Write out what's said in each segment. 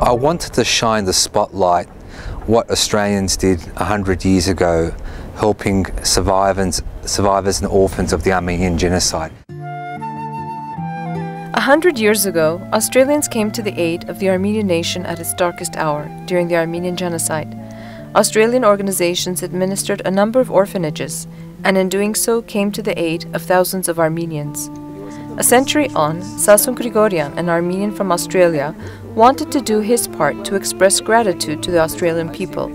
I wanted to shine the spotlight what Australians did 100 years ago, helping survivors and orphans of the Armenian Genocide. 100 years ago, Australians came to the aid of the Armenian nation at its darkest hour during the Armenian Genocide. Australian organizations administered a number of orphanages, and in doing so came to the aid of thousands of Armenians. A century on, Sassoon Grigorian, an Armenian from Australia, wanted to do his part to express gratitude to the Australian people.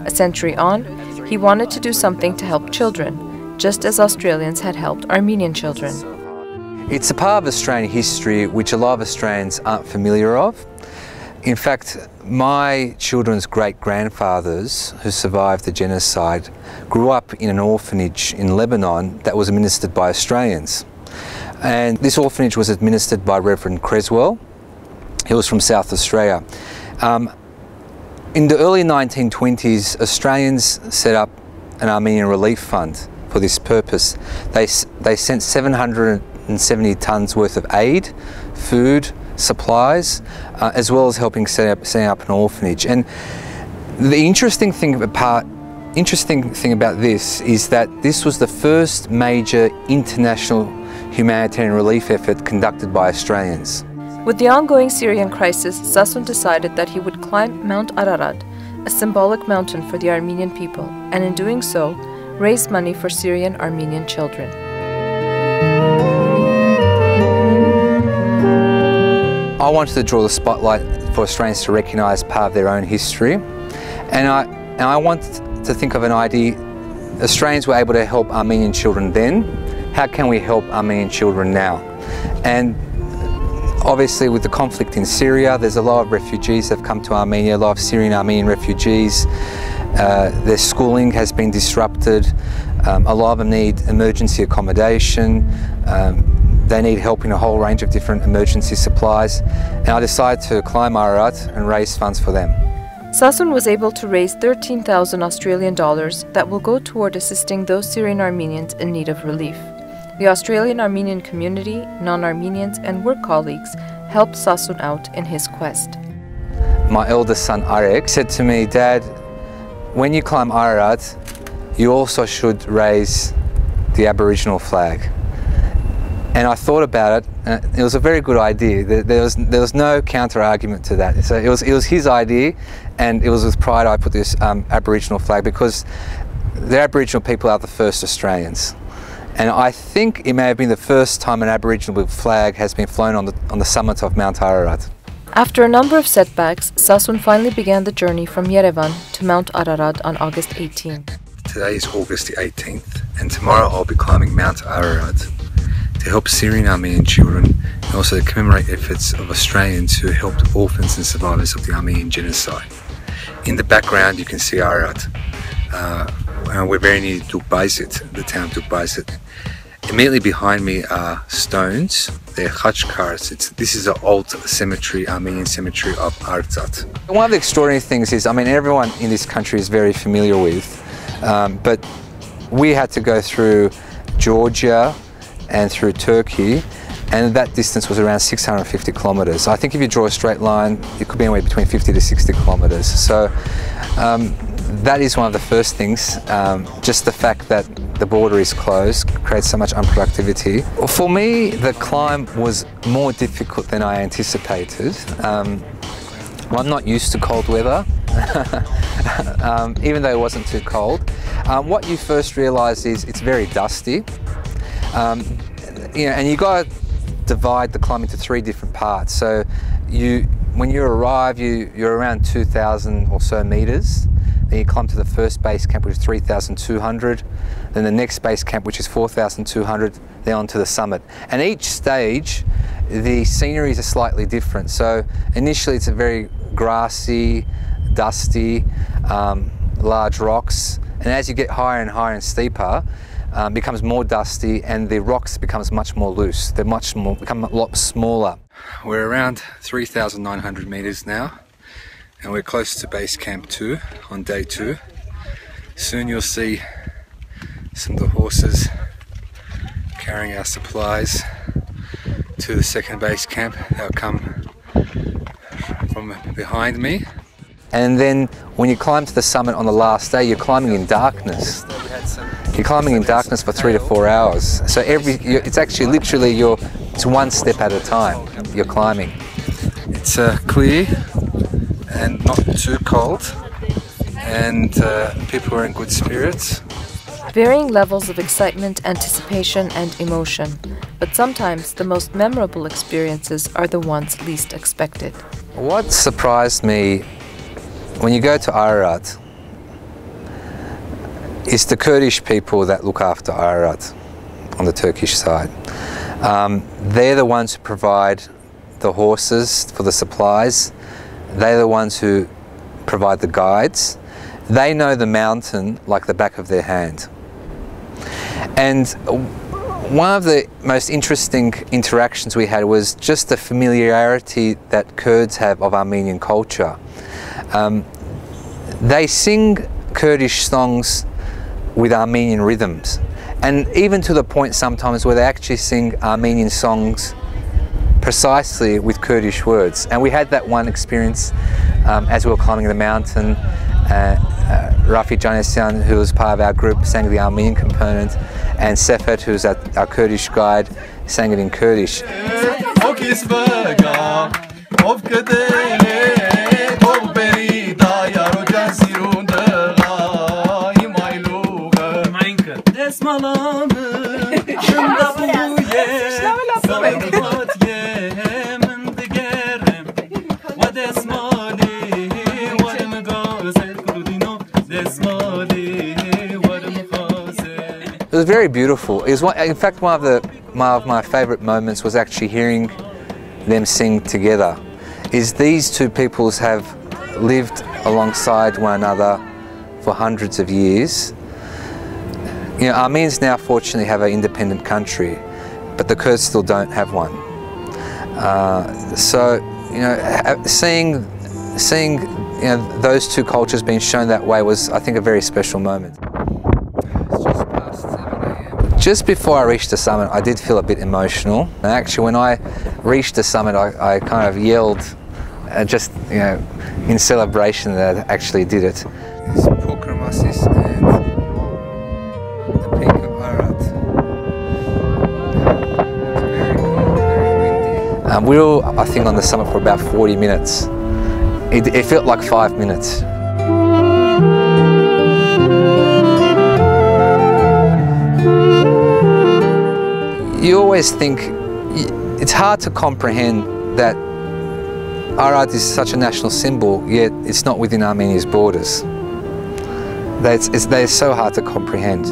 A century on, he wanted to do something to help children, just as Australians had helped Armenian children. It's a part of Australian history which a lot of Australians aren't familiar of. In fact, my children's great-grandfathers who survived the genocide grew up in an orphanage in Lebanon that was administered by Australians. And this orphanage was administered by Reverend Creswell. He was from South Australia. In the early 1920s, Australians set up an Armenian relief fund for this purpose. They sent 770 tonnes worth of aid, food, supplies, as well as helping setting up an orphanage. And the interesting thing about this is that this was the first major international humanitarian relief effort conducted by Australians. With the ongoing Syrian crisis, Sassoon decided that he would climb Mount Ararat, a symbolic mountain for the Armenian people, and in doing so, raise money for Syrian-Armenian children. I wanted to draw the spotlight for Australians to recognise part of their own history, and I wanted to think of an idea. Australians were able to help Armenian children then. How can we help Armenian children now? And obviously with the conflict in Syria, there's a lot of refugees that have come to Armenia, a lot of Syrian-Armenian refugees. Their schooling has been disrupted. A lot of them need emergency accommodation. They need help in a whole range of different emergency supplies. And I decided to climb Ararat and raise funds for them. Sassoon was able to raise 13,000 Australian dollars that will go toward assisting those Syrian-Armenians in need of relief. The Australian Armenian community, non-Armenians and work colleagues helped Sassoon out in his quest. My eldest son Arek said to me, "Dad, when you climb Ararat, you also should raise the Aboriginal flag." And I thought about it, and it was a very good idea. There was no counter-argument to that. So it was his idea, and it was with pride I put this Aboriginal flag, because the Aboriginal people are the first Australians. And I think it may have been the first time an Aboriginal flag has been flown on the summit of Mount Ararat. After a number of setbacks, Sassoon finally began the journey from Yerevan to Mount Ararat on August 18. Today is August the 18th, and tomorrow I'll be climbing Mount Ararat to help Syrian-Armenian children, and also to commemorate efforts of Australians who helped orphans and survivors of the Armenian Genocide. In the background you can see Ararat. We're very near Dukbayzit, the town of Dukbayzit. Immediately behind me are stones. They're khachkars. This is an old cemetery, Armenian cemetery of Artsat. One of the extraordinary things is, I mean, everyone in this country is very familiar with, but we had to go through Georgia and through Turkey, and that distance was around 650 kilometres. I think if you draw a straight line, it could be anywhere between 50 to 60 kilometres. So that is one of the first things. Just the fact that the border is closed creates so much unproductivity. For me, the climb was more difficult than I anticipated. I'm not used to cold weather, even though it wasn't too cold. What you first realise is it's very dusty. And you got to divide the climb into 3 different parts. So when you arrive, you're around 2,000 or so metres. Then you climb to the first base camp, which is 3,200. Then the next base camp, which is 4,200. Then onto the summit. And each stage, the sceneries are slightly different. So initially, it's a very grassy, dusty, large rocks. And as you get higher and higher and steeper, becomes more dusty, and the rocks becomes much more loose. They're become a lot smaller. We're around 3,900 meters now, and we're close to base camp 2 on day 2. Soon you'll see some of the horses carrying our supplies to the second base camp. They'll come from behind me. And then when you climb to the summit on the last day, you're climbing in darkness. You're climbing in darkness for 3 to 4 hours. So it's actually literally it's one step at a time you're climbing. It's clear and not too cold, and people are in good spirits. Varying levels of excitement, anticipation, and emotion, but sometimes the most memorable experiences are the ones least expected. What surprised me when you go to Ararat is the Kurdish people that look after Ararat on the Turkish side. They're the ones who provide the horses for the supplies. They're the ones who provide the guides. They know the mountain like the back of their hand. And one of the most interesting interactions we had was just the familiarity that Kurds have of Armenian culture. They sing Kurdish songs with Armenian rhythms, and even to the point sometimes where they actually sing Armenian songs precisely with Kurdish words. And we had that one experience as we were climbing the mountain. Rafi Canesyan, who was part of our group, sang the Armenian component, and Sefet, who's our Kurdish guide, sang it in Kurdish. It was very beautiful. It was in fact, one of my favourite moments was actually hearing them sing together. These two peoples have lived alongside one another for hundreds of years. You know, Armenians now fortunately have an independent country, but the Kurds still don't have one. So, you know, seeing those two cultures being shown that way was, I think, a very special moment. Just before I reached the summit, I did feel a bit emotional. And actually, when I reached the summit, I kind of yelled, just, you know, in celebration that I actually did it. It's Pokramasis and the peak of Ararat. It's very cold, very windy. We were, I think, on the summit for about 40 minutes. It felt like 5 minutes. You always think, it's hard to comprehend that Ararat is such a national symbol, yet it's not within Armenia's borders. They're so hard to comprehend.